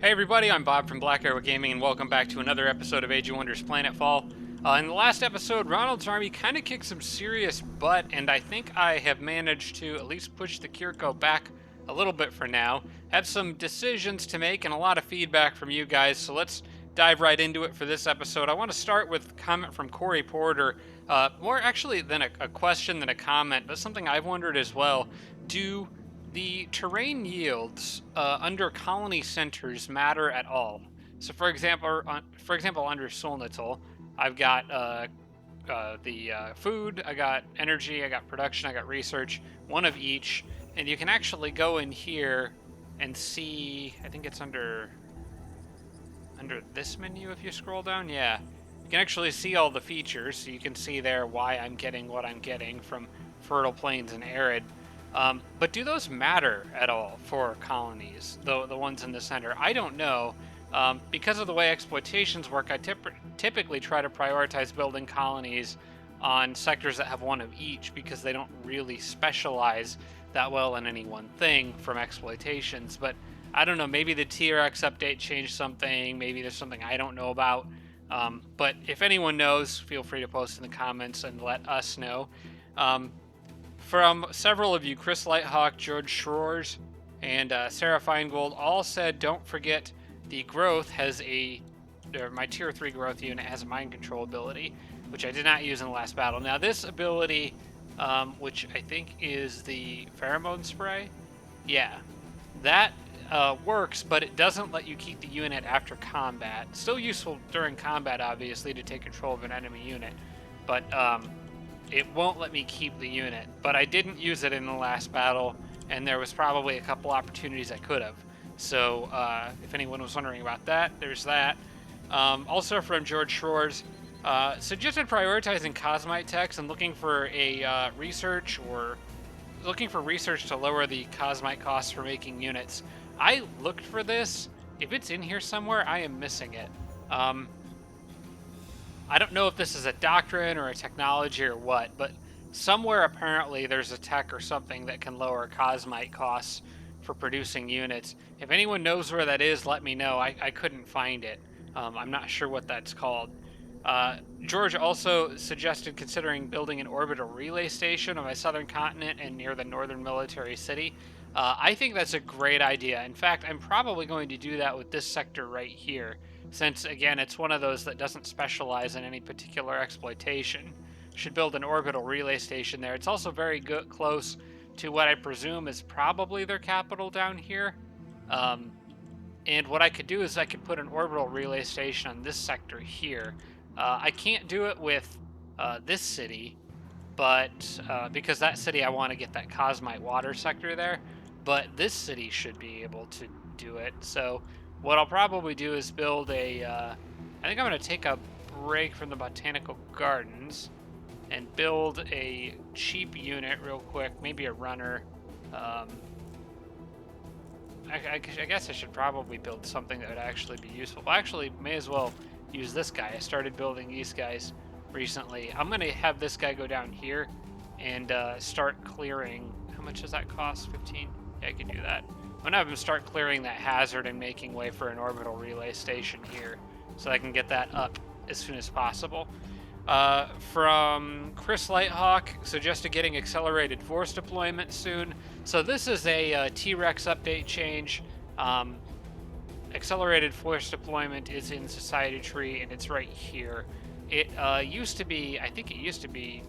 Hey everybody, I'm Bob from Black Arrow Gaming, and welcome back to another episode of Age of Wonders Planetfall. In the last episode, Ronald's army kind of kicked some serious butt, and I think I have managed to at least push the Kirko back a little bit for now. Have some decisions to make and a lot of feedback from you guys, so let's dive right into it for this episode. I want to start with a comment from Corey Porter, more actually than a question than a comment, but something I've wondered as well. Do the terrain yields under colony centers matter at all? So, for example, under Solnitol, I've got the food, I got energy, I got production, I got research, one of each, and you can actually go in here and see. I think it's under this menu if you scroll down. Yeah, you can actually see all the features. So you can see there why I'm getting what I'm getting from fertile plains and arid. But do those matter at all for colonies, the ones in the center? I don't know. Because of the way exploitations work, I typically try to prioritize building colonies on sectors that have one of each because they don't really specialize that well in any one thing from exploitations. But I don't know, maybe the TRX update changed something, maybe there's something I don't know about. But if anyone knows, feel free to post in the comments and let us know. From several of you, Chris Lighthawk, George Schroers, and Sarah Feingold all said, don't forget the growth has my tier 3 growth unit has a mind control ability, which I did not use in the last battle. Now this ability, which I think is the pheromone spray, yeah, that works, but it doesn't let you keep the unit after combat. Still useful during combat, obviously, to take control of an enemy unit, but it won't let me keep the unit. But I didn't use it in the last battle, and there was probably a couple opportunities I could have. So if anyone was wondering about that, there's that. Also from George Schroers, suggested prioritizing Cosmite techs and looking for a research to lower the Cosmite costs for making units. I looked for this. If it's in here somewhere, I am missing it. I don't know if this is a doctrine or a technology or what, but somewhere apparently there's a tech or something that can lower Cosmite costs for producing units. If anyone knows where that is, let me know. I couldn't find it. I'm not sure what that's called. George also suggested considering building an orbital relay station on my southern continent and near the northern military city. I think that's a great idea. In fact, I'm probably going to do that with this sector right here, since, again, it's one of those that doesn't specialize in any particular exploitation. Should build an orbital relay station there. It's also very close to what I presume is probably their capital down here. And what I could do is I could put an orbital relay station on this sector here. I can't do it with this city, but because that city I want to get that Cosmite water sector there, but this city should be able to do it. So what I'll probably do is build a, I think I'm going to take a break from the botanical gardens and build a cheap unit real quick, maybe a runner. I guess I should probably build something that would actually be useful. Well, actually, may as well use this guy. I started building these guys recently. I'm going to have this guy go down here and start clearing. How much does that cost? 15? Yeah, I can do that. I'm going to have him start clearing that hazard and making way for an orbital relay station here so I can get that up as soon as possible. From Chris Lighthawk, suggested getting accelerated force deployment soon. So this is a T-Rex update change. Accelerated force deployment is in Society Tree, and it's right here. It used to be, I think it used to be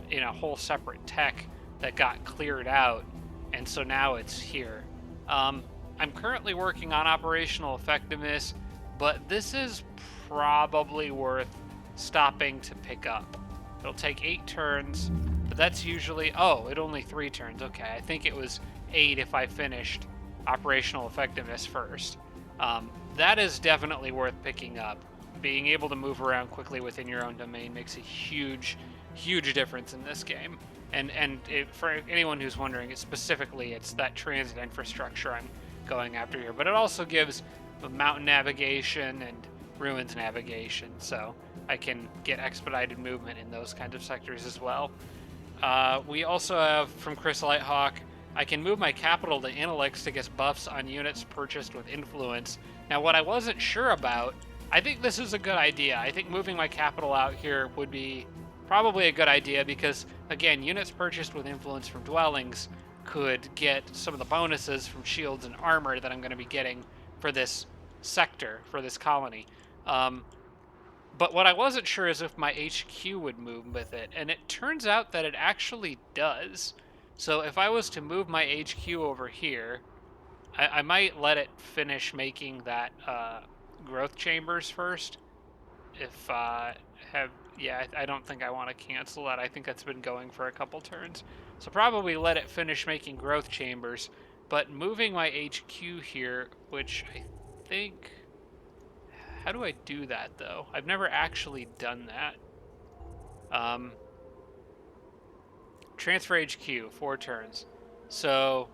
in a whole separate tech that got cleared out, and so now it's here. I'm currently working on operational effectiveness, but this is probably worth stopping to pick up. It'll take 8 turns, but that's usually, it only 3 turns. Okay, I think it was 8 if I finished operational effectiveness first. That is definitely worth picking up. Being able to move around quickly within your own domain makes a huge difference in this game. And for anyone who's wondering, it's that transit infrastructure I'm going after here. But it also gives mountain navigation and ruins navigation, so I can get expedited movement in those kinds of sectors as well. We also have, from Chris Lighthawk, I can move my capital to intellects to get buffs on units purchased with influence. Now, what I wasn't sure about, I think this is a good idea. I think moving my capital out here would be probably a good idea because, again, units purchased with influence from dwellings could get some of the bonuses from shields and armor that I'm going to be getting for this sector, for this colony. But what I wasn't sure is if my HQ would move with it, and it turns out that it actually does. So if I was to move my HQ over here, I might let it finish making that growth chambers first. If I don't think I want to cancel that. I think that's been going for a couple turns. So probably let it finish making growth chambers, but moving my HQ here, which I think... How do I do that, though? I've never actually done that. Transfer HQ, 4 turns. So,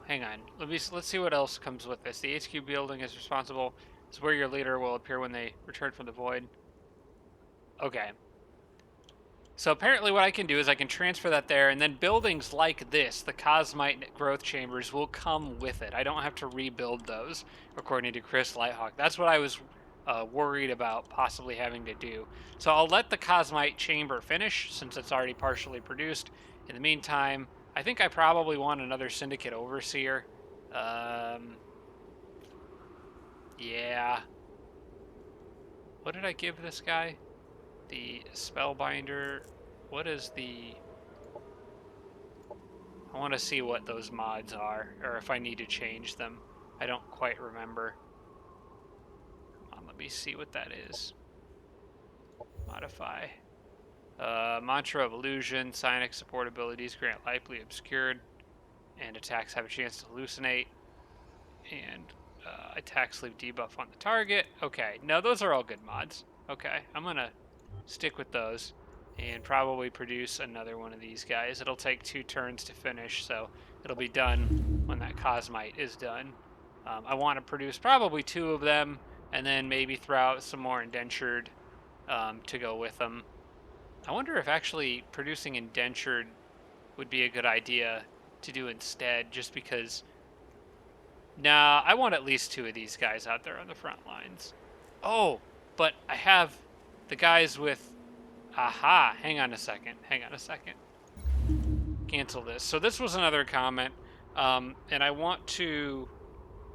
hang on. Let's see what else comes with this. The HQ building is responsible. It's where your leader will appear when they return from the void. Okay. So apparently what I can do is I can transfer that there, and then buildings like this, the Cosmite growth chambers, will come with it. I don't have to rebuild those, according to Chris Lighthawk. That's what I was worried about possibly having to do. So I'll let the Cosmite chamber finish, since it's already partially produced. In the meantime, I think I probably want another Syndicate Overseer. Yeah. What did I give this guy? The Spellbinder. What is the... I want to see what those mods are, or if I need to change them. I don't quite remember. Come on, let me see what that is. Modify. Mantra of Illusion, Psionic support abilities grant likely obscured, and attacks have a chance to hallucinate, and attacks leave debuff on the target. Okay, no, those are all good mods. Okay, I'm gonna stick with those and probably produce another one of these guys. It'll take 2 turns to finish, so it'll be done when that Cosmite is done. I want to produce probably 2 of them, and then maybe throw out some more indentured to go with them. I wonder if actually producing indentured would be a good idea to do instead, just because... Nah, I want at least 2 of these guys out there on the front lines. Oh, but I have the guys with... Aha, hang on a second. Cancel this. So this was another comment, and I want to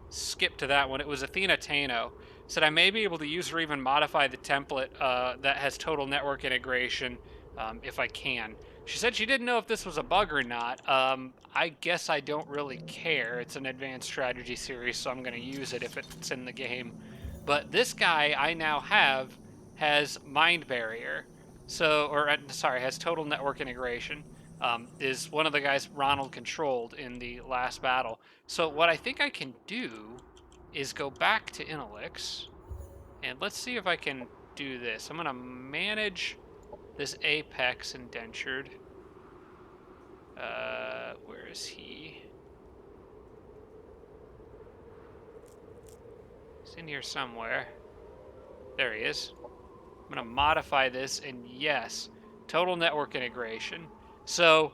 skip to that one. It was Athena Tano. Said I may be able to use or even modify the template that has total network integration if I can. She said she didn't know if this was a bug or not. I guess I don't really care. It's an advanced strategy series, so I'm going to use it if it's in the game. But this guy I now have has Mind Barrier. So, has total network integration. Is one of the guys Ronald controlled in the last battle. So what I think I can do is go back to Intelix, and let's see if I can do this. I'm going to manage this Apex indentured. Where is he? He's in here somewhere. There he is. I'm going to modify this, and yes, total network integration. So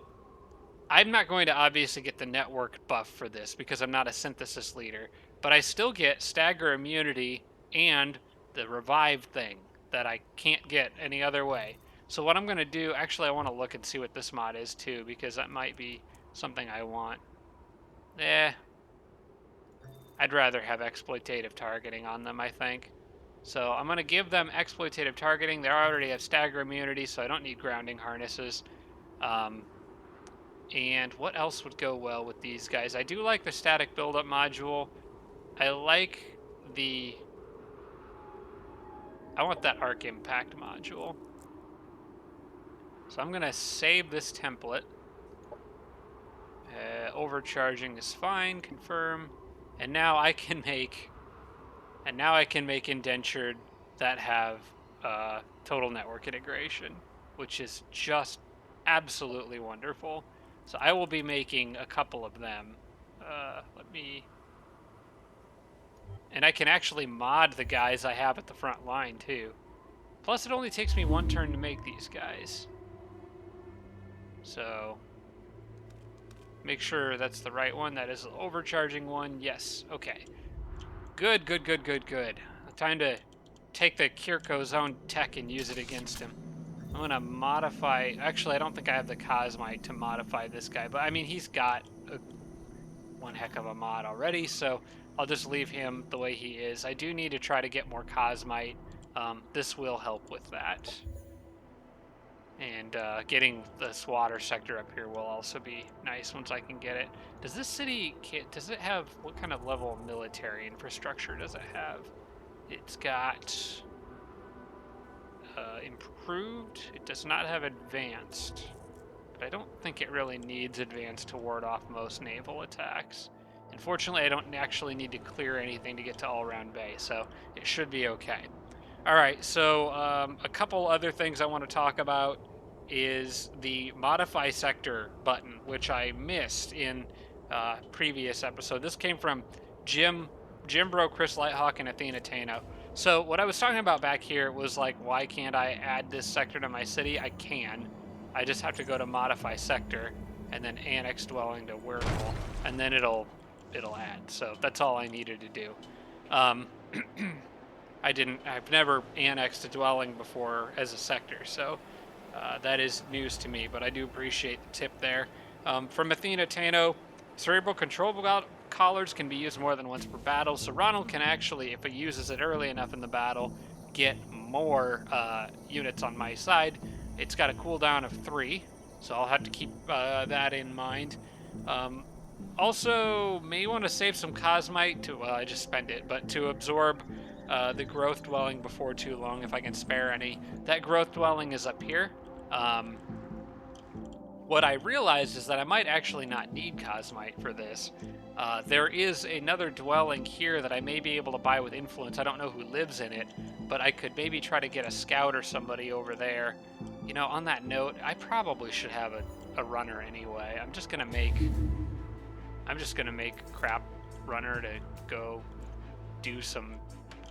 I'm not going to obviously get the network buff for this because I'm not a synthesis leader, but I still get stagger immunity and the revive thing that I can't get any other way. So what I'm going to do, actually I want to look and see what this mod is too, because that might be something I want. I'd rather have exploitative targeting on them, I think. So I'm going to give them exploitative targeting. They already have stagger immunity, so I don't need grounding harnesses. And what else would go well with these guys? I do like the static buildup module. I like the... I want that arc impact module. So I'm going to save this template. Overcharging is fine, confirm. And now I can make indentured that have total network integration, which is just absolutely wonderful. So I will be making a couple of them. And I can actually mod the guys I have at the front line too. Plus it only takes me 1 turn to make these guys. So Make sure that's the right one. That is the overcharging one. Yes. Okay. Good, good, good, good, good. Time to take the Kirko's own tech and use it against him. I'm going to modify... Actually, I don't think I have the Cosmite to modify this guy, but I mean, he's got one heck of a mod already, so I'll just leave him the way he is. I do need to try to get more Cosmite. This will help with that. And getting this water sector up here will also be nice once I can get it. Does this city, does it have, what kind of level of military infrastructure does it have? It's got improved. It does not have advanced. But I don't think it really needs advanced to ward off most naval attacks. Unfortunately, I don't actually need to clear anything to get to all-round bay, so it should be okay. All right, so a couple other things I want to talk about is the modify sector button, which I missed in previous episode. This came from Jim Bro, Chris Lighthawk, and Athena Tano. So what I was talking about back here was like, why can't I add this sector to my city? I can. I just have to go to modify sector and then annex dwelling to Whirlpool, and then it'll add. So that's all I needed to do. I've never annexed a dwelling before as a sector, so that is news to me, but I do appreciate the tip there. From Athena Tano, cerebral control collars can be used more than once per battle, so Ronald can actually, if he uses it early enough in the battle, get more units on my side. It's got a cooldown of 3, so I'll have to keep that in mind. Also, may want to save some Cosmite to, well, I just spent it, but to absorb the growth dwelling before too long, if I can spare any. That growth dwelling is up here. What I realized is that I might actually not need Cosmite for this. There is another dwelling here that I may be able to buy with influence. I don't know who lives in it, but I could maybe try to get a scout or somebody over there. You know, on that note, I probably should have a runner anyway. I'm just gonna make a crap runner to go do some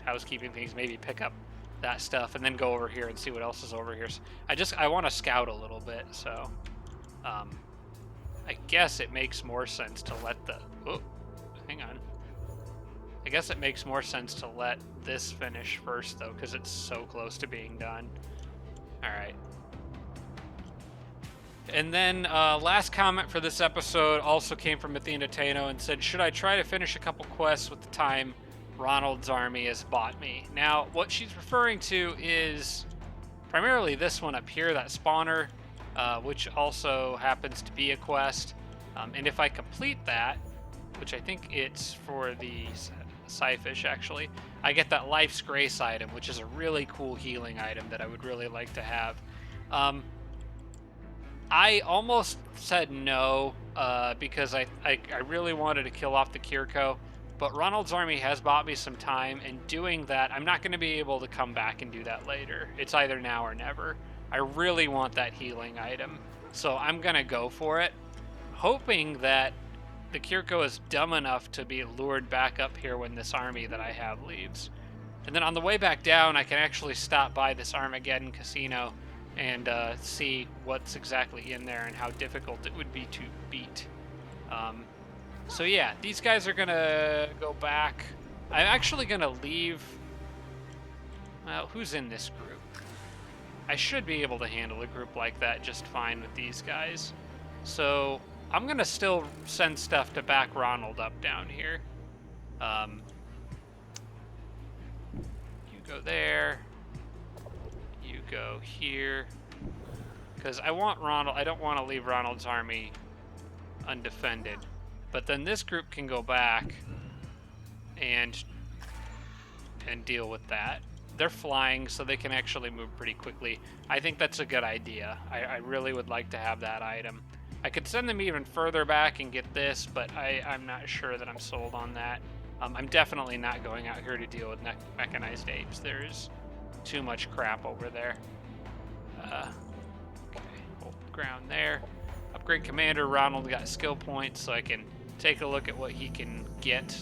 housekeeping things, maybe pick up that stuff, and then go over here and see what else is over here. So I want to scout a little bit, so I guess it makes more sense to let hang on. I guess it makes more sense to let this finish first, though, because it's so close to being done. All right. And then last comment for this episode also came from Athena Tano and said, should I try to finish a couple quests with the time Ronald's army has bought me? Now, what she's referring to is primarily this one up here, that spawner, which also happens to be a quest. And if I complete that, which I think it's for the Psyfish actually, I get that Life's Grace item, which is a really cool healing item that I would really like to have. I almost said no because I really wanted to kill off the Kirko, but Ronald's army has bought me some time, and doing that, I'm not going to be able to come back and do that later. It's either now or never. I really want that healing item, so I'm going to go for it, hoping that the Kirko is dumb enough to be lured back up here when this army that I have leaves. And then on the way back down, I can actually stop by this Armageddon casino and see what's exactly in there and how difficult it would be to beat. So yeah, these guys are gonna go back. I'm actually gonna leave. Well, who's in this group? I should be able to handle a group like that just fine with these guys. So I'm gonna still send stuff to back Ronald up down here. You go there. You go here, because I want Ronald. I don't want to leave Ronald's army undefended, but then this group can go back and deal with that. They're flying, so they can actually move pretty quickly. I think that's a good idea. I really would like to have that item. I could send them even further back and get this, but I'm not sure that I'm sold on that. I'm definitely not going out here to deal with mechanized apes. There's too much crap over there. Okay, hold ground there. Upgrade commander. Ronald got skill points, so I can take a look at what he can get.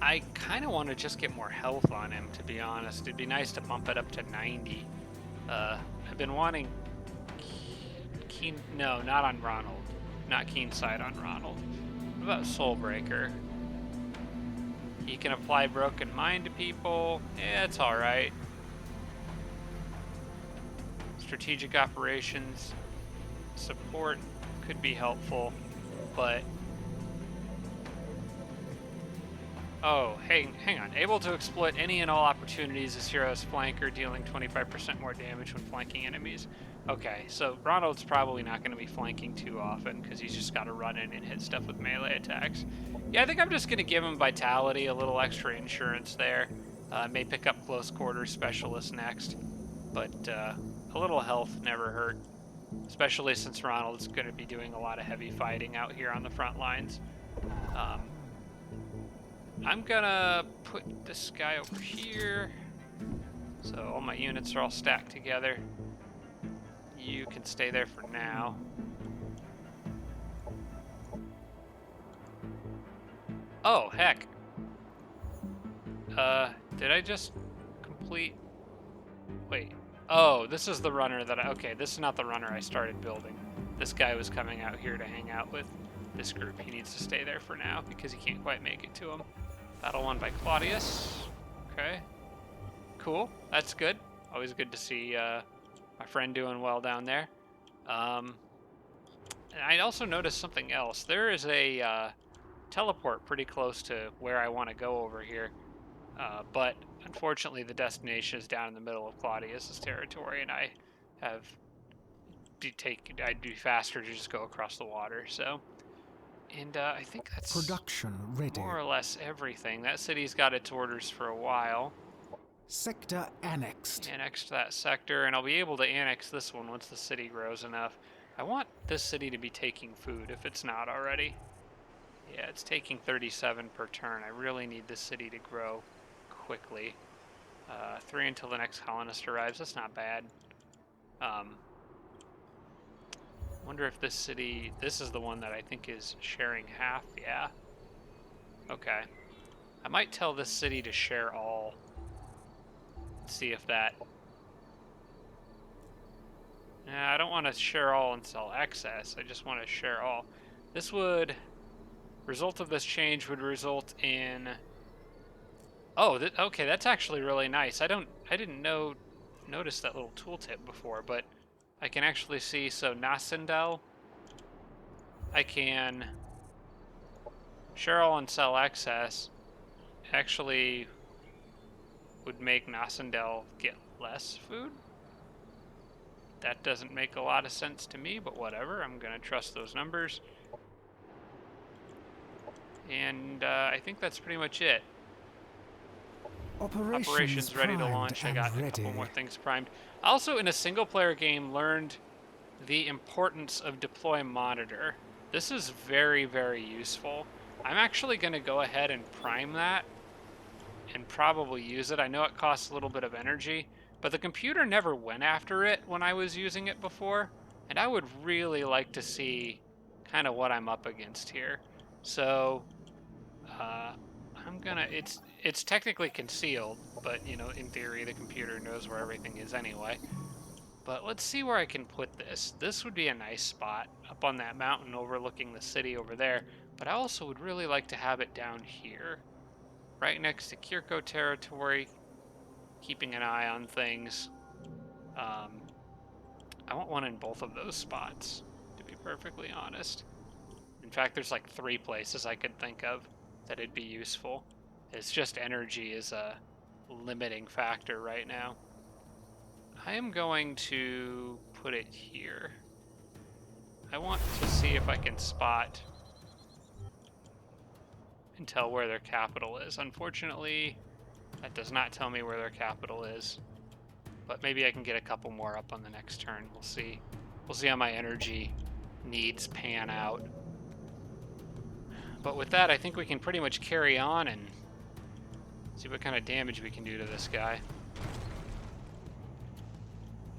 I kind of want to just get more health on him, to be honest. It'd be nice to bump it up to 90. I've been wanting Keen, no, not on Ronald. Not keen sight on Ronald. What about Soulbreaker? He can apply Broken Mind to people. Yeah, it's alright. Strategic operations support could be helpful, but oh, hang on. Able to exploit any and all opportunities as hero's flanker, dealing 25% more damage when flanking enemies. Okay, so Ronald's probably not going to be flanking too often because he's just got to run in and hit stuff with melee attacks. Yeah, I think I'm just going to give him Vitality, a little extra insurance there. May pick up Close Quarters Specialist next, but a little health never hurt, especially since Ronald's going to be doing a lot of heavy fighting out here on the front lines. I'm gonna put this guy over here, so all my units are all stacked together. You can stay there for now. Oh, heck. Did I just complete... Wait. Oh, this is the runner that I... Okay, this is not the runner I started building. This guy was coming out here to hang out with this group. He needs to stay there for now because he can't quite make it to him. Battle won by Claudius. Okay. Cool. That's good. Always good to see my friend doing well down there. And I also noticed something else. There is a teleport pretty close to where I want to go over here. But unfortunately, the destination is down in the middle of Claudius's territory, and I'd be faster to just go across the water. So, and I think that's production ready. More or less everything. That city's got its orders for a while. Sector annexed. Annexed that sector, and I'll be able to annex this one once the city grows enough. I want this city to be taking food if it's not already. Yeah, it's taking 37 per turn. I really need this city to grow quickly. 3 until the next colonist arrives. That's not bad. Wonder if this city... This is the one that I think is sharing half. Yeah. Okay. I might tell this city to share all. See if that... Nah, I don't want to share all and sell excess. I just want to share all. This would... Result of this change would result in... Oh, okay, that's actually really nice. I didn't notice that little tooltip before, but I can actually see, so Nascendel, I can share all and sell excess. Actually would make Nascendel get less food. That doesn't make a lot of sense to me, but whatever. I'm going to trust those numbers. And I think that's pretty much it. Operations ready to launch. I got a couple more things primed. Also, in a single-player game, learned the importance of deploy monitor. This is very, very useful. I'm actually going to go ahead and prime that and probably use it. I know it costs a little bit of energy, but the computer never went after it when I was using it before, and I would really like to see kind of what I'm up against here. So, I'm gonna, it's technically concealed, but, you know, in theory, the computer knows where everything is anyway. But let's see where I can put this. This would be a nice spot up on that mountain overlooking the city over there, but I also would really like to have it down here, right next to Kirko territory, keeping an eye on things. I want one in both of those spots, to be perfectly honest. In fact, there's like 3 places I could think of that it'd be useful. It's just energy is a limiting factor right now. I am going to put it here. I want to see if I can spot and tell where their capital is. Unfortunately, that does not tell me where their capital is. But maybe I can get a couple more up on the next turn. We'll see. We'll see how my energy needs pan out. But with that, I think we can pretty much carry on and see what kind of damage we can do to this guy.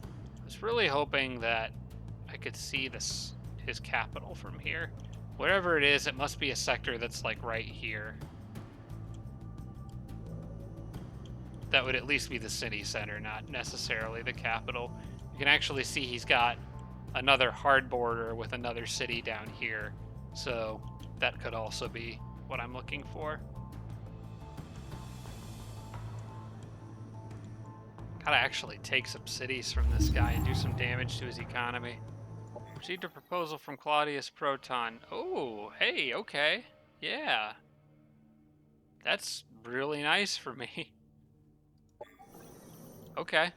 I was really hoping that I could see his capital from here. Whatever it is, it must be a sector that's like right here. That would at least be the city center, not necessarily the capital. You can actually see he's got another hard border with another city down here. So that could also be what I'm looking for. Gotta actually take some cities from this guy and do some damage to his economy. Received a proposal from Claudius Proton. Oh, hey, okay. Yeah. That's really nice for me. Okay.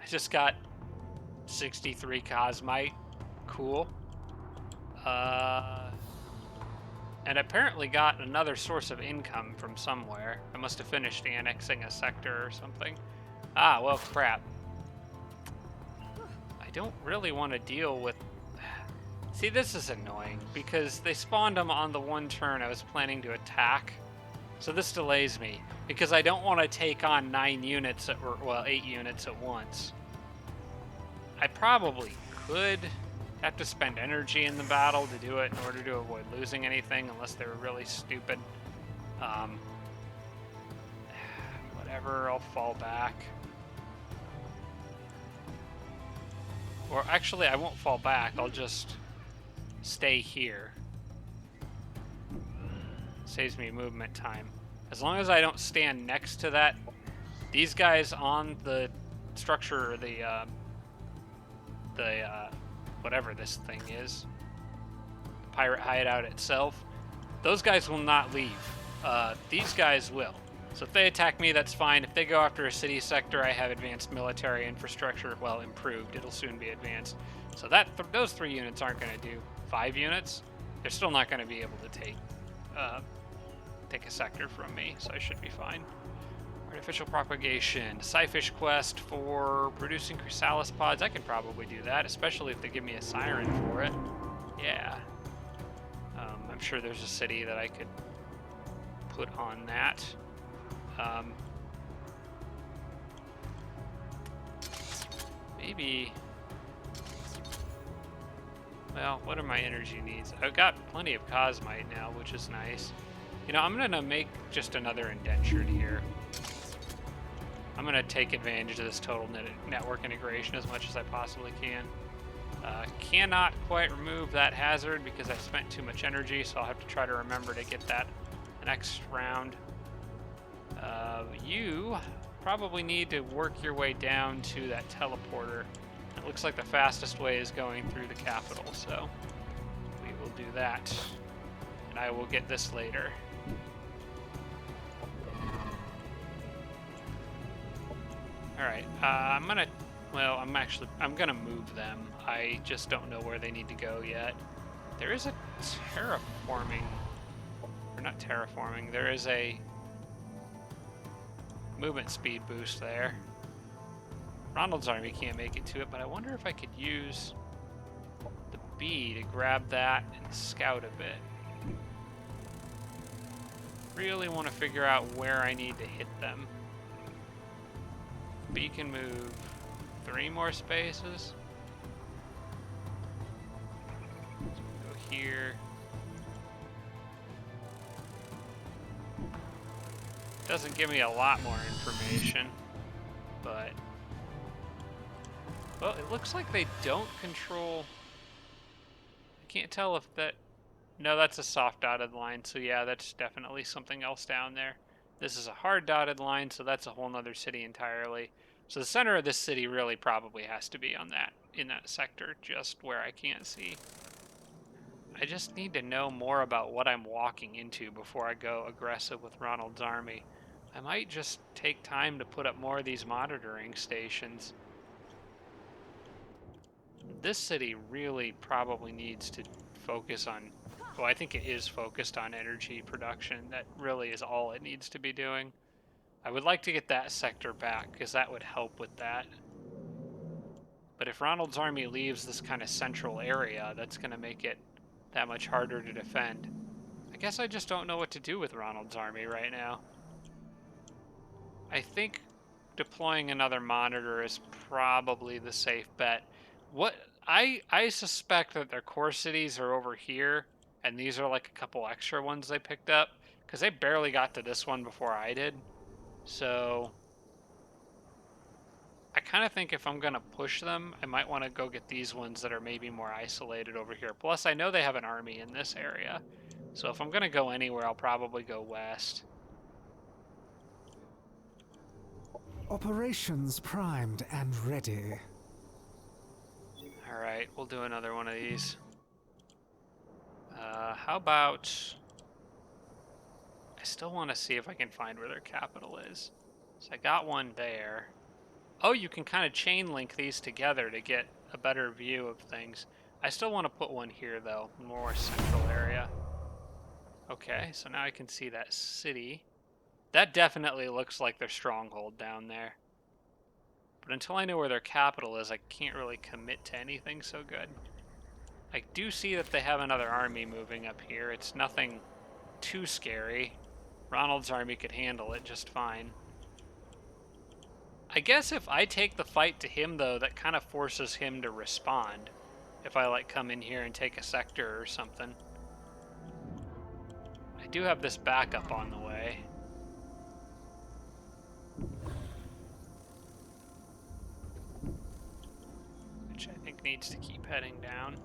I just got 63 Cosmite. Cool. And apparently got another source of income from somewhere. I must have finished annexing a sector or something. Ah, well, crap. I don't really want to deal with... See, this is annoying, because they spawned them on the one turn I was planning to attack. So this delays me, because I don't want to take on 9 units, well, 8 units at once. I probably could have to spend energy in the battle to do it in order to avoid losing anything, unless they were really stupid. Whatever, I'll fall back. Or actually, I won't fall back, I'll just stay here. Saves me movement time. As long as I don't stand next to that, these guys on the structure, or the whatever this thing is, the pirate hideout itself, those guys will not leave. These guys will. So if they attack me, that's fine. If they go after a city sector, I have advanced military infrastructure. Well, improved. It'll soon be advanced. So those 3 units aren't going to do. 5 units, they're still not going to be able to take a sector from me, so I should be fine. Artificial propagation, Psyfish quest for producing chrysalis pods. I can probably do that, especially if they give me a siren for it. Yeah. I'm sure there's a city that I could put on that. Maybe... Well, what are my energy needs? I've got plenty of Cosmite now, which is nice. You know, I'm going to make just another indentured here. I'm going to take advantage of this total network integration as much as I possibly can. Cannot quite remove that hazard because I spent too much energy, so I'll have to try to remember to get that next round. You probably need to work your way down to that teleporter. It looks like the fastest way is going through the capital, so we will do that. And I will get this later. Alright, I'm gonna move them. I just don't know where they need to go yet. There is a terraforming, or not terraforming, there is a movement speed boost there. Ronald's army can't make it to it, but I wonder if I could use the bee to grab that and scout a bit. Really want to figure out where I need to hit them. Bee can move 3 more spaces. Go here. Doesn't give me a lot more information, but... Well, it looks like they don't control... I can't tell if that... No, that's a soft dotted line, so yeah, that's definitely something else down there. This is a hard dotted line, so that's a whole nother city entirely. So the center of this city really probably has to be on that, in that sector, just where I can't see. I just need to know more about what I'm walking into before I go aggressive with Ronald's army. I might just take time to put up more of these monitoring stations. This city really probably needs to focus on, well, I think it is focused on energy production. That really is all it needs to be doing. I would like to get that sector back, because that would help with that. But if Ronald's army leaves this kind of central area, that's going to make it that much harder to defend. I guess I just don't know what to do with Ronald's army right now. I think deploying another monitor is probably the safe bet. What I suspect that their core cities are over here, and these are like a couple extra ones they picked up, because they barely got to this one before I did. So I kind of think if I'm going to push them, I might want to go get these ones that are maybe more isolated over here. Plus, I know they have an army in this area. So if I'm going to go anywhere, I'll probably go west. Operations primed and ready. Alright, we'll do another one of these. How about... I still want to see if I can find where their capital is. So I got one there. Oh, you can kind of chain link these together to get a better view of things. I still want to put one here, though. More central area. Okay, so now I can see that city. That definitely looks like their stronghold down there. But until I know where their capital is, I can't really commit to anything so good. I do see that they have another army moving up here. It's nothing too scary. Ronald's army could handle it just fine. I guess if I take the fight to him, though, that kind of forces him to respond. If I, like, come in here and take a sector or something. I do have this backup on the way. Which I think needs to keep heading down.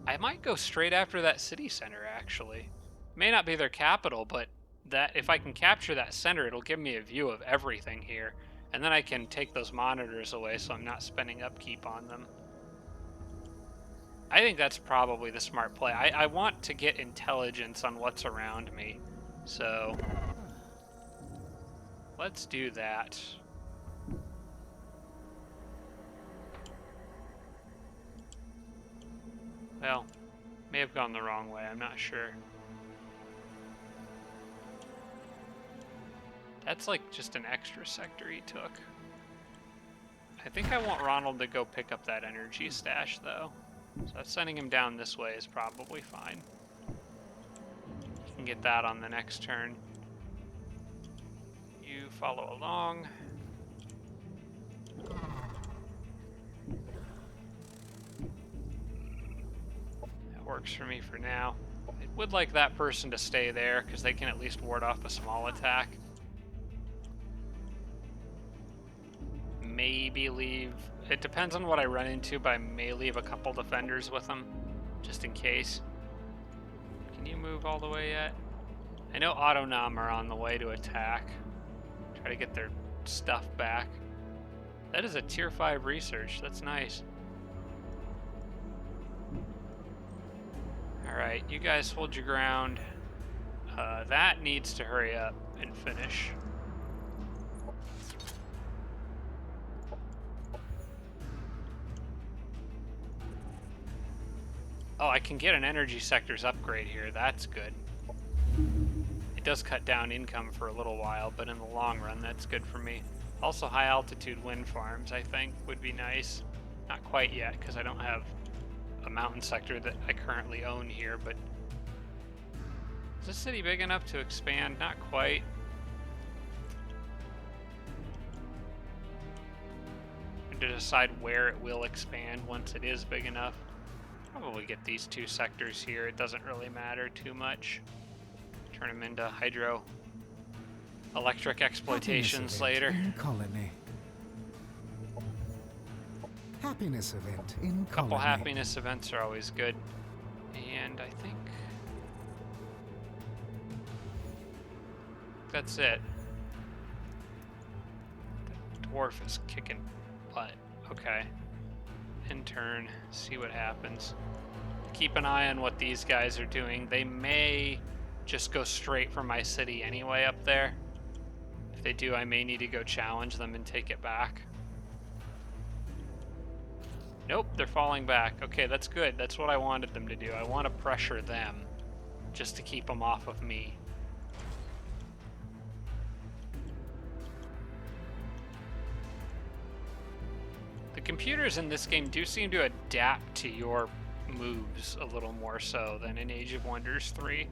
I might go straight after that city center, actually. May not be their capital, but that if I can capture that center, it'll give me a view of everything here. And then I can take those monitors away so I'm not spending upkeep on them. I think that's probably the smart play. I want to get intelligence on what's around me. So let's do that. Well, may have gone the wrong way, I'm not sure. That's like just an extra sector he took. I think I want Ronald to go pick up that energy stash, though. So sending him down this way is probably fine. He can get that on the next turn. You follow along. That works for me for now. I would like that person to stay there, because they can at least ward off a small attack. Maybe leave... It depends on what I run into, but I may leave a couple defenders with them, just in case. Can you move all the way yet? I know Autonom are on the way to attack. Try to get their stuff back. That is a tier 5 research. That's nice. Alright, you guys hold your ground. That needs to hurry up and finish. Oh, I can get an energy sector's upgrade here. That's good. It does cut down income for a little while, but in the long run, that's good for me. Also, high altitude wind farms, I think, would be nice. Not quite yet, because I don't have a mountain sector that I currently own here, but... Is this city big enough to expand? Not quite. And to decide where it will expand once it is big enough. Probably get these two sectors here. It doesn't really matter too much. Turn them into hydroelectric exploitations later. In colony. Happiness event in colony. Couple happiness events are always good. And I think that's it. The dwarf is kicking butt. Okay. In turn, see what happens. Keep an eye on what these guys are doing. They may just go straight for my city anyway up there. If they do, I may need to go challenge them and take it back. Nope, they're falling back. Okay, that's good. That's what I wanted them to do. I want to pressure them just to keep them off of me. The computers in this game do seem to adapt to your moves a little more so than in Age of Wonders 3.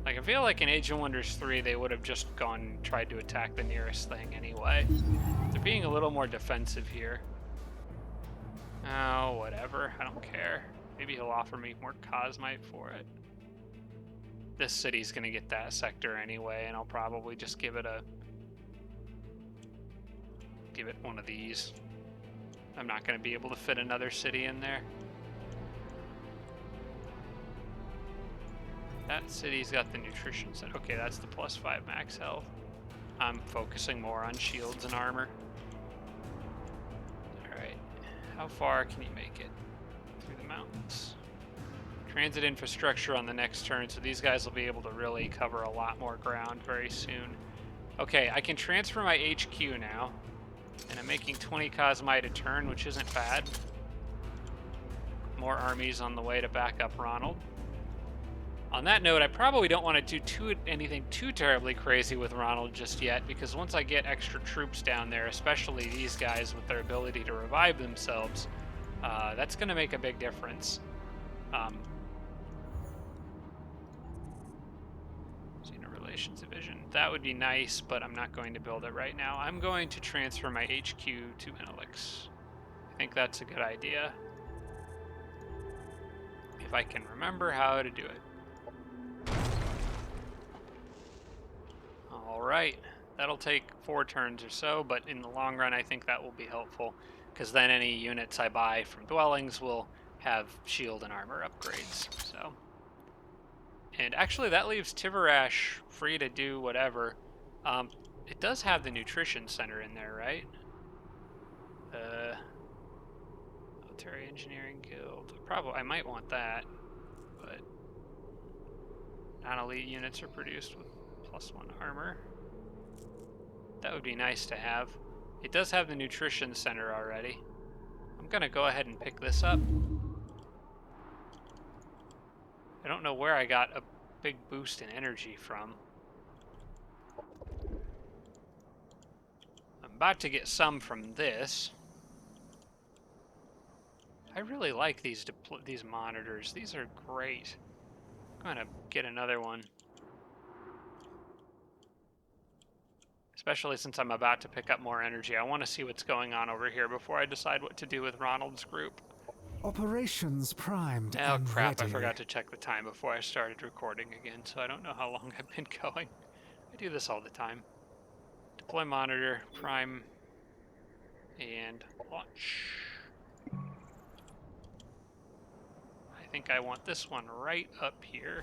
Like, I feel like in Age of Wonders 3 they would have just gone and tried to attack the nearest thing anyway. They're being a little more defensive here. Oh, whatever. I don't care. Maybe he'll offer me more Cosmite for it. this city's gonna get that sector anyway, and I'll probably just give it one of these. I'm not gonna be able to fit another city in there. That city's got the nutrition center. Okay, that's the +5 max health. I'm focusing more on shields and armor. Alright. How far can you make it? Through the mountains. Transit infrastructure on the next turn, so these guys will be able to really cover a lot more ground very soon. Okay, I can transfer my HQ now. And I'm making 20 Cosmite a turn, which isn't bad. More armies on the way to back up Ronald. On that note, I probably don't want to do anything too terribly crazy with Ronald just yet, because once I get extra troops down there, especially these guys with their ability to revive themselves, that's going to make a big difference. Xeno Relations Division. That would be nice, but I'm not going to build it right now. I'm going to transfer my HQ to Menelix. I think that's a good idea. If I can remember how to do it. Alright, that'll take 4 turns or so, but in the long run I think that will be helpful, because then any units I buy from dwellings will have shield and armor upgrades. So, and actually that leaves Tivarash free to do whatever. It does have the nutrition center in there, right? Military Engineering Guild. I might want that, but non-elite units are produced with +1 armor. That would be nice to have. It does have the nutrition center already. I'm gonna go ahead and pick this up. I don't know where I got a big boost in energy from. I'm about to get some from this. I really like these monitors. These are great. I'm gonna get another one. Especially since I'm about to pick up more energy. I want to see what's going on over here before I decide what to do with Ronald's group. Operations primed Oh and crap, ready. I forgot to check the time before I started recording again, so I don't know how long I've been going. I do this all the time. Deploy monitor, prime, and launch. I think I want this one right up here.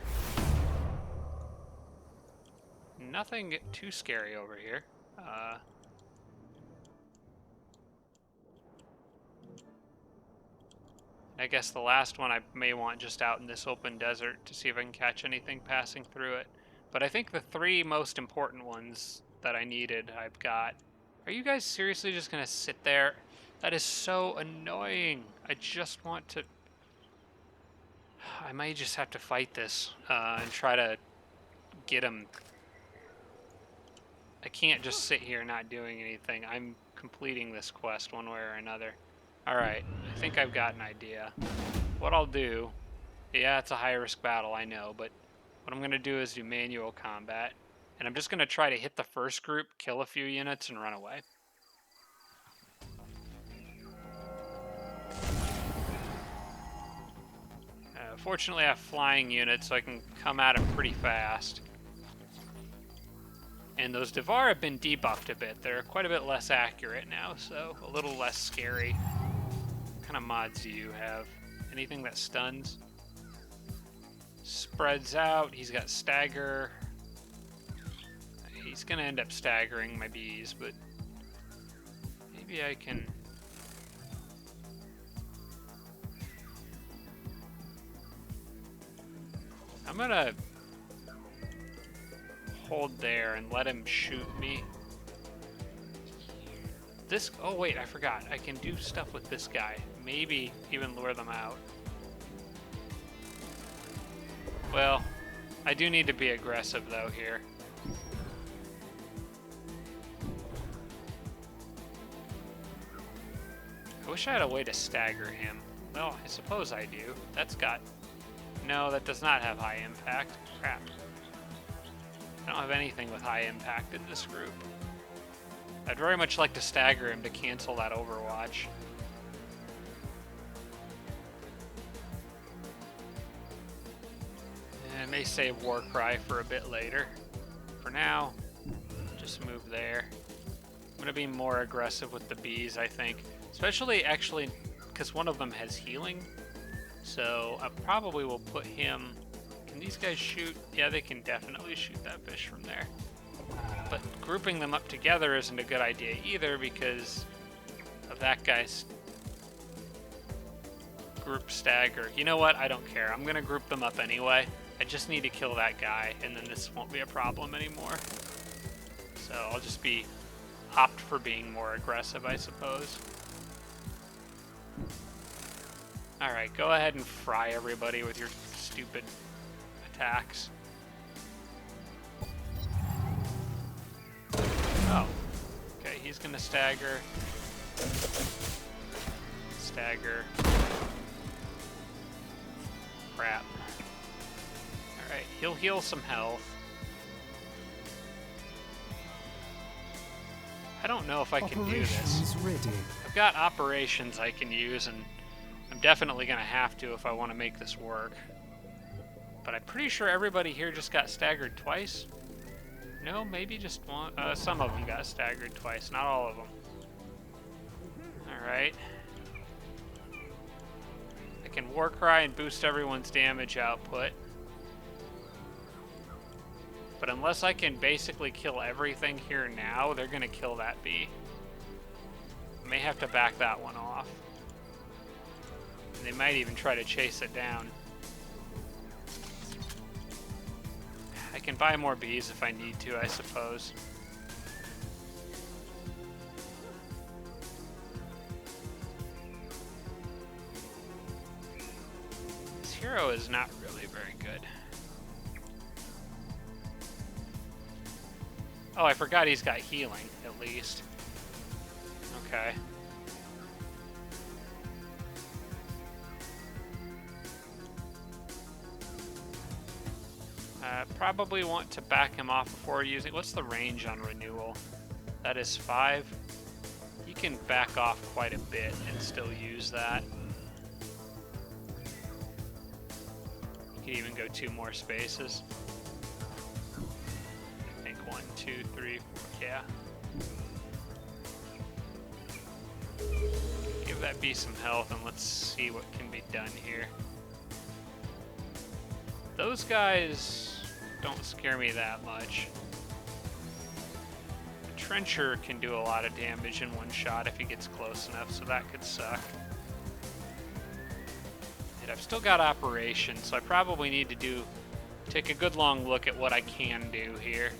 Nothing too scary over here. I guess the last one I may want just out in this open desert to see if I can catch anything passing through it. But I think the 3 most important ones that I needed, I've got. Are you guys seriously just gonna sit there? That is so annoying. I just want to... I might just have to fight this and try to get him. I can't just sit here not doing anything. I'm completing this quest one way or another. Alright, I think I've got an idea. What I'll do... Yeah, it's a high-risk battle, I know, but what I'm going to do is do manual combat. And I'm just going to try to hit the first group, kill a few units, and run away. Fortunately, I have flying units, so I can come at them pretty fast. And those Devar have been debuffed a bit. They're quite a bit less accurate now, so a little less scary. What kind of mods do you have? Anything that stuns? Spreads out. He's got stagger. He's going to end up staggering my bees, but maybe I can... I'm going to hold there and let him shoot me. This... Oh, wait, I forgot. I can do stuff with this guy. Maybe even lure them out. Well, I do need to be aggressive, though, here. I wish I had a way to stagger him. Well, I suppose I do. That's got... No, that does not have high impact. Crap. I don't have anything with high impact in this group. I'd very much like to stagger him to cancel that Overwatch. may save Warcry for a bit later. For now, just move there. I'm going to be more aggressive with the bees, I think. Especially, actually, because one of them has healing. So I probably will put him... Can these guys shoot? Yeah, they can definitely shoot that fish from there. But grouping them up together isn't a good idea either because of that guy's group stagger. You know what? I don't care. I'm going to group them up anyway. I just need to kill that guy, and then this won't be a problem anymore. So I'll just opt for being more aggressive, I suppose. Alright, go ahead and fry everybody with your stupid attacks. Oh. Okay, he's gonna stagger. Stagger. Crap. Alright, he'll heal some health. I don't know if I can do this. Ready. I've got operations I can use, and I'm definitely going to have to if I want to make this work. But I'm pretty sure everybody here just got staggered twice. No, maybe just one. Some of them got staggered twice, not all of them. Alright. I can Warcry and boost everyone's damage output. But unless I can basically kill everything here now, they're going to kill that bee. I may have to back that one off. And they might even try to chase it down. I can buy more bees if I need to, I suppose. This hero is not really very good. Oh, I forgot he's got healing, at least. Okay. Probably want to back him off before using... What's the range on renewal? That is 5. You can back off quite a bit and still use that. You can even go 2 more spaces. 1, 2, 3, 4, yeah. Give that bee some health and let's see what can be done here. Those guys don't scare me that much. The Trencher can do a lot of damage in one shot if he gets close enough, so that could suck. And I've still got operations, so I probably need to take a good long look at what I can do here.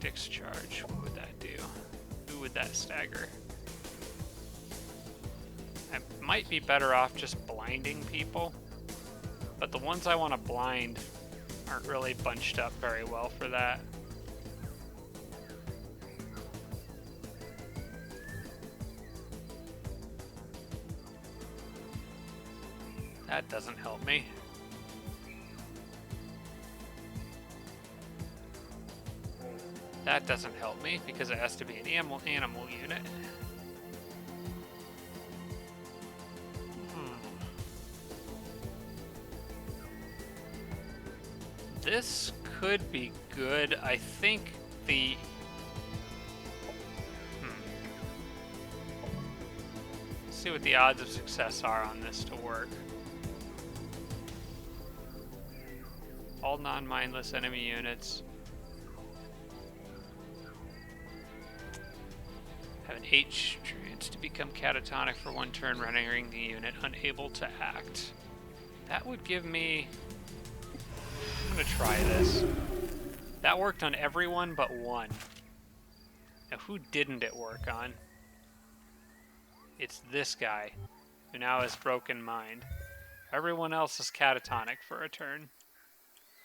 Discharge, what would that do? Who would that stagger? I might be better off just blinding people, but the ones I want to blind aren't really bunched up very well for that. That doesn't help me. That doesn't help me because it has to be an animal unit. This could be good. I think the... Let's see what the odds of success are on this to work. All non-mindless enemy units. Have an H chance to become catatonic for 1 turn, rendering the unit unable to act. That would give me... I'm gonna try this. That worked on everyone but 1. Now who didn't it work on? It's this guy, who now has broken mind. Everyone else is catatonic for a turn.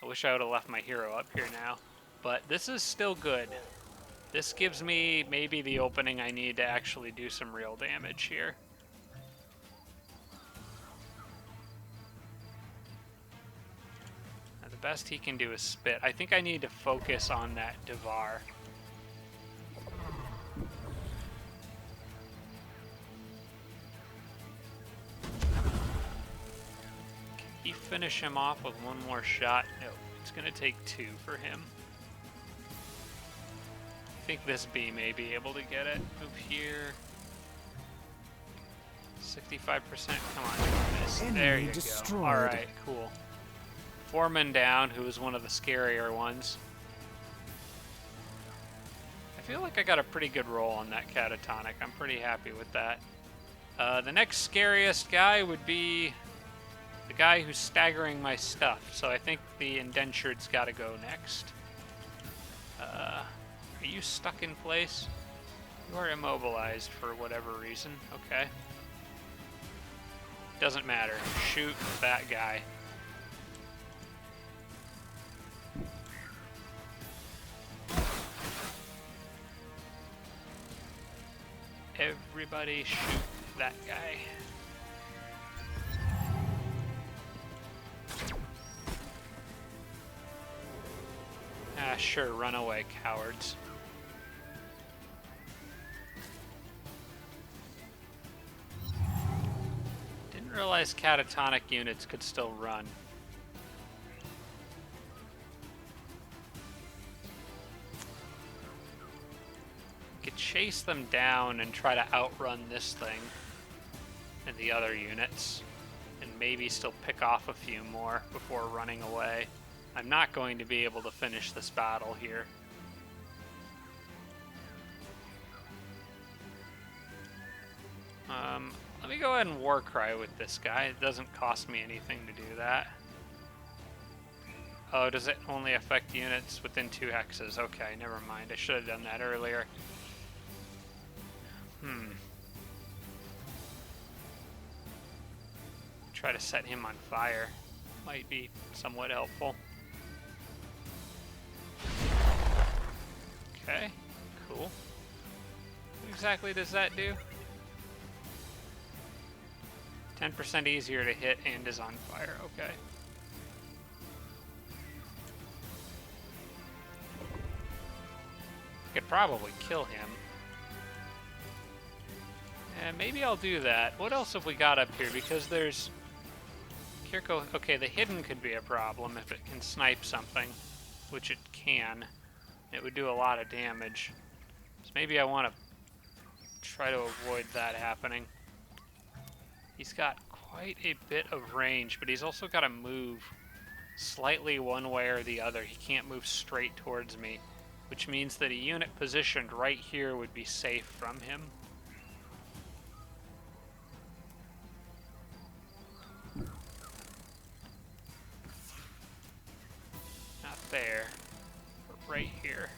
I wish I would have left my hero up here now. But this is still good. This gives me maybe the opening I need to actually do some real damage here. Now, the best he can do is spit. I think I need to focus on that Devar. he finish him off with one more shot? No, it's gonna take 2 for him. I think this bee may be able to get it. Move here. 65%. Come on, miss. There you go. All right, cool. Foreman down, who was one of the scarier ones. I feel like I got a pretty good roll on that catatonic. I'm pretty happy with that. The next scariest guy would be the guy who's staggering my stuff. So I think the indentured's got to go next. Are you stuck in place? You are immobilized for whatever reason. Okay. Doesn't matter. Shoot that guy. Everybody shoot that guy. Ah, sure, run away, cowards. Didn't realize catatonic units could still run. Could chase them down and try to outrun this thing and the other units, and maybe still pick off a few more before running away. I'm not going to be able to finish this battle here. Let me go ahead and war cry with this guy. It doesn't cost me anything to do that. Oh, does it only affect units within 2 hexes? Okay, never mind. I should have done that earlier. Try to set him on fire. Might be somewhat helpful. Okay, cool. What exactly does that do? 10% easier to hit and is on fire. Okay. I could probably kill him. And maybe I'll do that. What else have we got up here? Because there's... Kirko... Okay, the hidden could be a problem if it can snipe something, which it can. It would do a lot of damage. So maybe I want to try to avoid that happening. He's got quite a bit of range, but he's also got to move slightly one way or the other. He can't move straight towards me, which means that a unit positioned right here would be safe from him. Not there, but right here.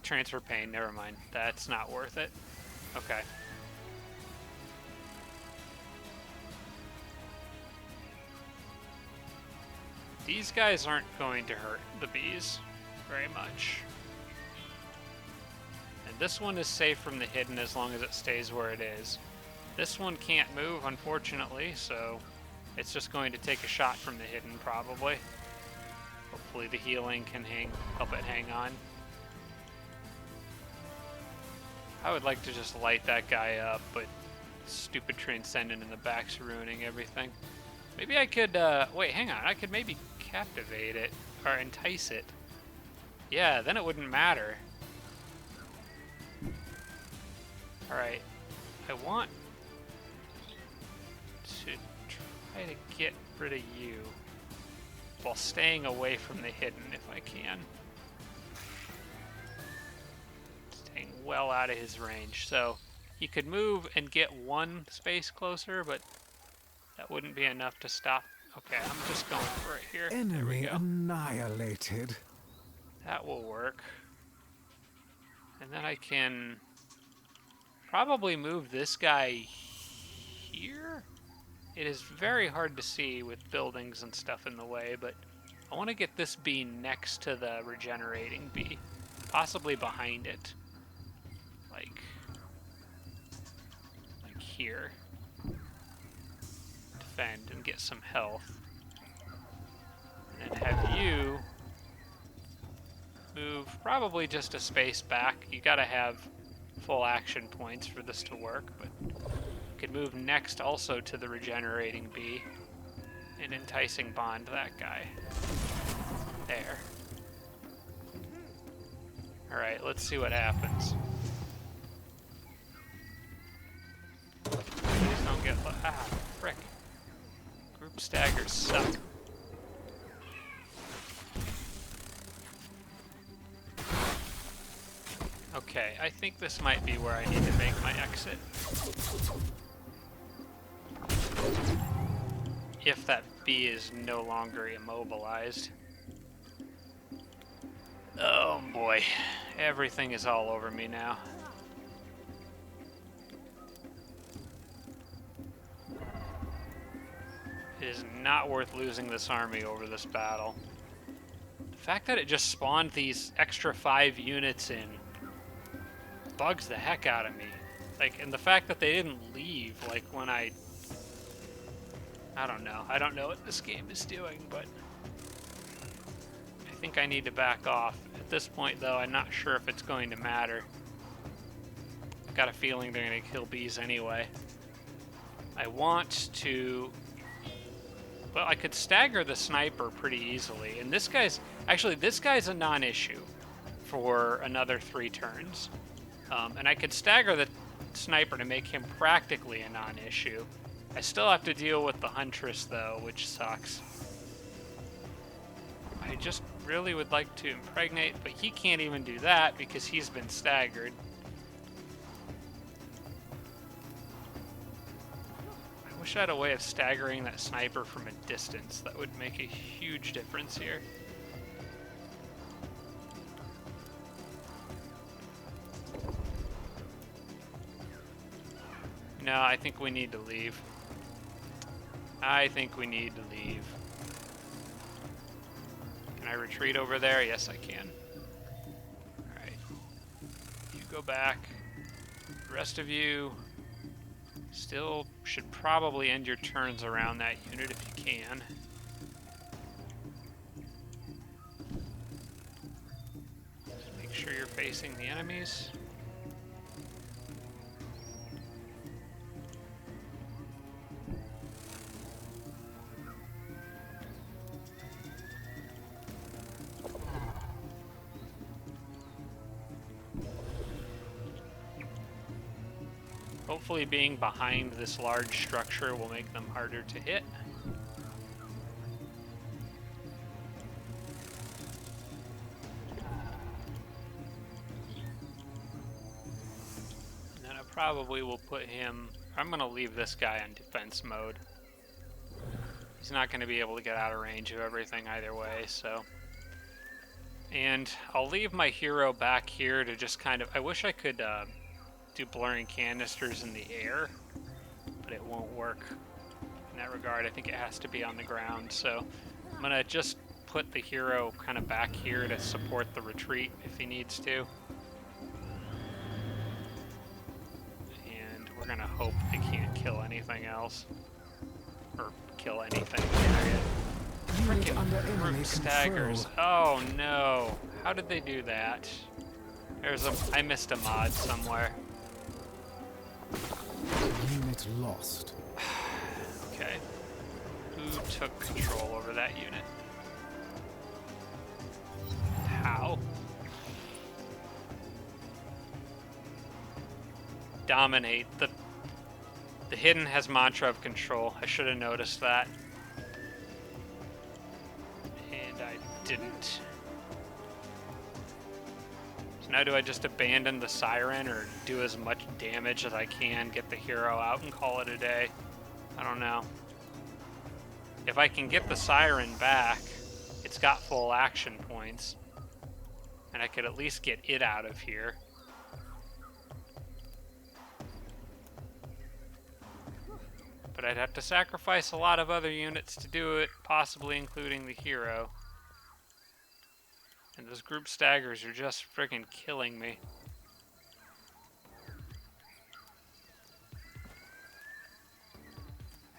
Transfer pain, never mind. That's not worth it. Okay. These guys aren't going to hurt the bees very much. And this one is safe from the hidden as long as it stays where it is. This one can't move, unfortunately, so it's just going to take a shot from the hidden, probably. Hopefully the healing can help it hang on. I would like to just light that guy up, but stupid Transcendent in the back's ruining everything. Maybe I could, wait, hang on. I could maybe captivate it, or entice it. Yeah, then it wouldn't matter. Alright. I want to try to get rid of you while staying away from the hidden if I can. Staying well out of his range. So he could move and get one space closer, but that wouldn't be enough to stop. Okay, I'm just going for it here. Enemy annihilated. That will work. And then I can probably move this guy here. It is very hard to see with buildings and stuff in the way, but I want to get this bee next to the regenerating bee, possibly behind it, like here. Defend and get some health, and then have you move probably just a space back. You gotta have full action points for this to work, but you could move next also to the regenerating bee and enticing bond that guy. There. Alright, let's see what happens. Please don't get... Ah, frick. Group staggers suck. Okay, I think this might be where I need to make my exit. If that bee is no longer immobilized. Oh boy, everything is all over me now. It is not worth losing this army over this battle. The fact that it just spawned these extra 5 units in bugs the heck out of me. Like, and the fact that they didn't leave, like, when I don't know. I don't know what this game is doing, but I think I need to back off. At this point, though, I'm not sure if it's going to matter. I've got a feeling they're going to kill bees anyway. I want to... Well, I could stagger the sniper pretty easily. And this guy's... Actually, this guy's a non-issue for another 3 turns. And I could stagger the sniper to make him practically a non-issue. I still have to deal with the Huntress, though, which sucks. I just really would like to impregnate, but he can't even do that because he's been staggered. I wish I had a way of staggering that sniper from a distance. That would make a huge difference here. No, I think we need to leave. I think we need to leave. Can I retreat over there? Yes, I can. Alright. You go back. The rest of you still should probably end your turns around that unit if you can. Just make sure you're facing the enemies. Hopefully being behind this large structure will make them harder to hit. And then I probably will put him... I'm going to leave this guy on defense mode. He's not going to be able to get out of range of everything either way, so... And I'll leave my hero back here to just kind of... I wish I could... do blurring canisters in the air, but it won't work in that regard. I think it has to be on the ground, so I'm gonna just put the hero kind of back here to support the retreat if he needs to. And we're gonna hope they can't kill anything else, or kill anything, period. Freaking group staggers. Oh no, how did they do that? I missed a mod somewhere. Unit lost. Okay. Who took control over that unit? How? Dominate. The hidden has mantra of control. I should have noticed that. And I didn't. Now do I just abandon the siren or do as much damage as I can, get the hero out and call it a day? I don't know. If I can get the siren back, it's got full action points. And I could at least get it out of here. But I'd have to sacrifice a lot of other units to do it, possibly including the hero. And those group staggers are just friggin' killing me.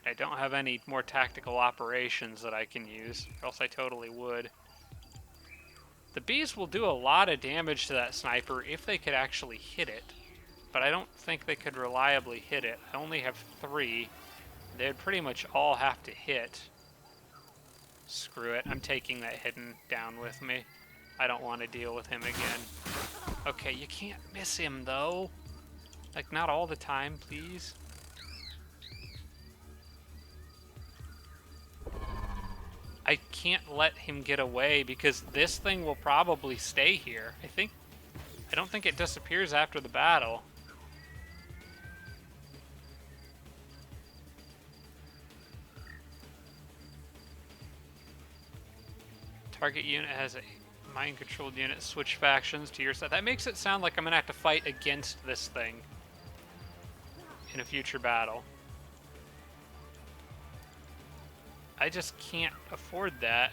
I don't have any more tactical operations that I can use, or else I totally would. The bees will do a lot of damage to that sniper if they could actually hit it. But I don't think they could reliably hit it. I only have 3. They'd pretty much all have to hit. Screw it. I'm taking that hidden down with me. I don't want to deal with him again. Okay, you can't miss him, though. Like, not all the time, please. I can't let him get away because this thing will probably stay here. I don't think it disappears after the battle. Target unit has a mind-controlled unit. Switch factions to your side. That makes it sound like I'm going to have to fight against this thing in a future battle. I just can't afford that.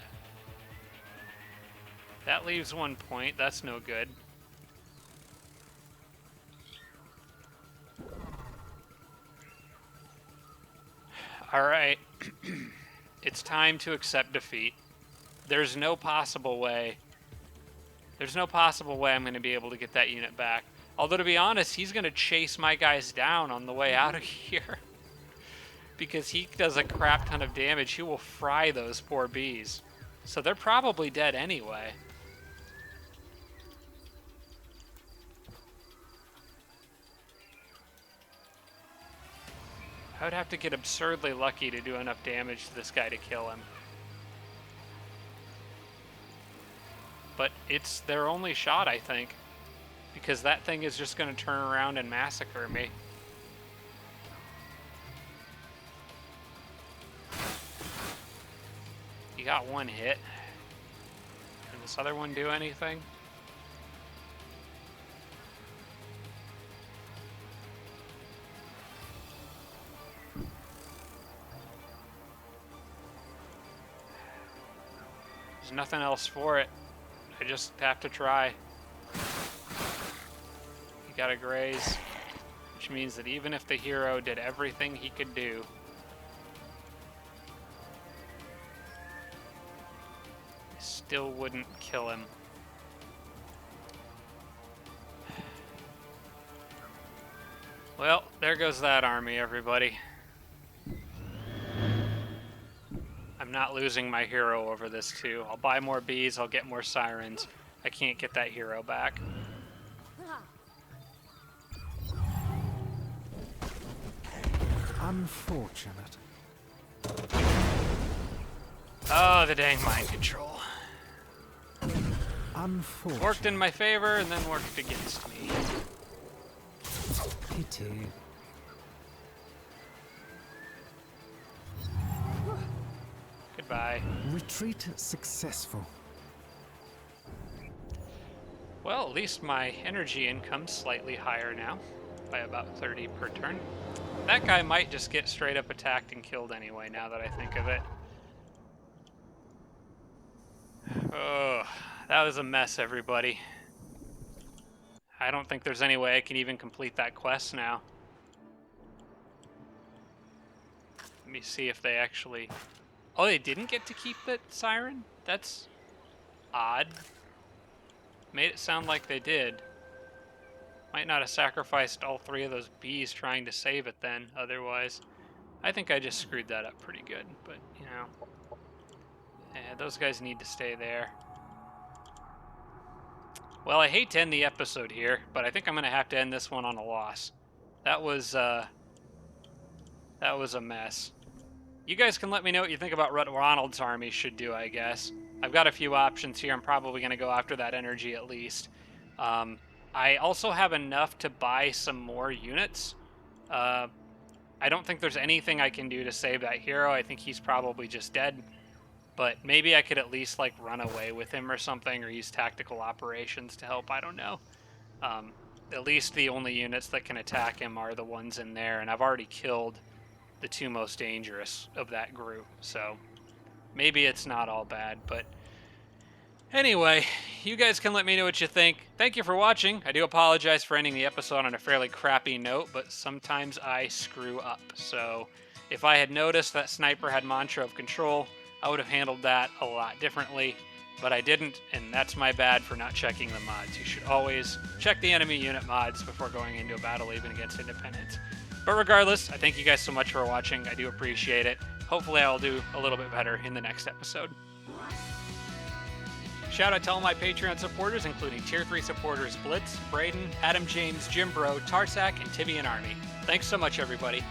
That leaves 1 point. That's no good. Alright. It's time to accept defeat. There's no possible way. There's no possible way I'm going to be able to get that unit back. Although, to be honest, he's going to chase my guys down on the way out of here. Because he does a crap ton of damage. He will fry those poor bees. So they're probably dead anyway. I would have to get absurdly lucky to do enough damage to this guy to kill him. But it's their only shot, I think. Because that thing is just going to turn around and massacre me. You got 1 hit. Can this other one do anything? There's nothing else for it. I just have to try. You gotta graze. Which means that even if the hero did everything he could do, still wouldn't kill him. Well, there goes that army, everybody. I'm not losing my hero over this, too. I'll buy more bees, I'll get more sirens. I can't get that hero back. Unfortunate. Oh, the dang mind control. Unfortunate. Worked in my favor and then worked against me. Pity. Goodbye. Retreat successful. Well, at least my energy income's slightly higher now, by about 30 per turn. That guy might just get straight up attacked and killed anyway, now that I think of it. Oh, that was a mess, everybody. I don't think there's any way I can even complete that quest now. Let me see if they actually... Oh, they didn't get to keep the siren? That's odd. Made it sound like they did. Might not have sacrificed all 3 of those bees trying to save it then, otherwise. I think I just screwed that up pretty good, but, you know. Yeah, those guys need to stay there. Well, I hate to end the episode here, but I think I'm going to have to end this one on a loss. That was a mess. You guys can let me know what you think about what Ronald's army should do, I guess. I've got a few options here. I'm probably going to go after that energy at least. I also have enough to buy some more units. I don't think there's anything I can do to save that hero. I think he's probably just dead. But maybe I could at least, like, run away with him or something, or use tactical operations to help. I don't know. At least the only units that can attack him are the ones in there, and I've already killed the 2 most dangerous of that group. So maybe it's not all bad, but anyway, you guys can let me know what you think. Thank you for watching. I do apologize for ending the episode on a fairly crappy note, but sometimes I screw up. So if I had noticed that Sniper had Mantra of Control, I would have handled that a lot differently. but I didn't, and that's my bad for not checking the mods. You should always check the enemy unit mods before going into a battle, even against independents. But regardless, I thank you guys so much for watching. I do appreciate it. Hopefully I'll do a little bit better in the next episode. Shout out to all my Patreon supporters, including Tier 3 supporters Blitz, Braden, Adam James, Jim Bro, Tarsak, and Tibian Army. Thanks so much, everybody.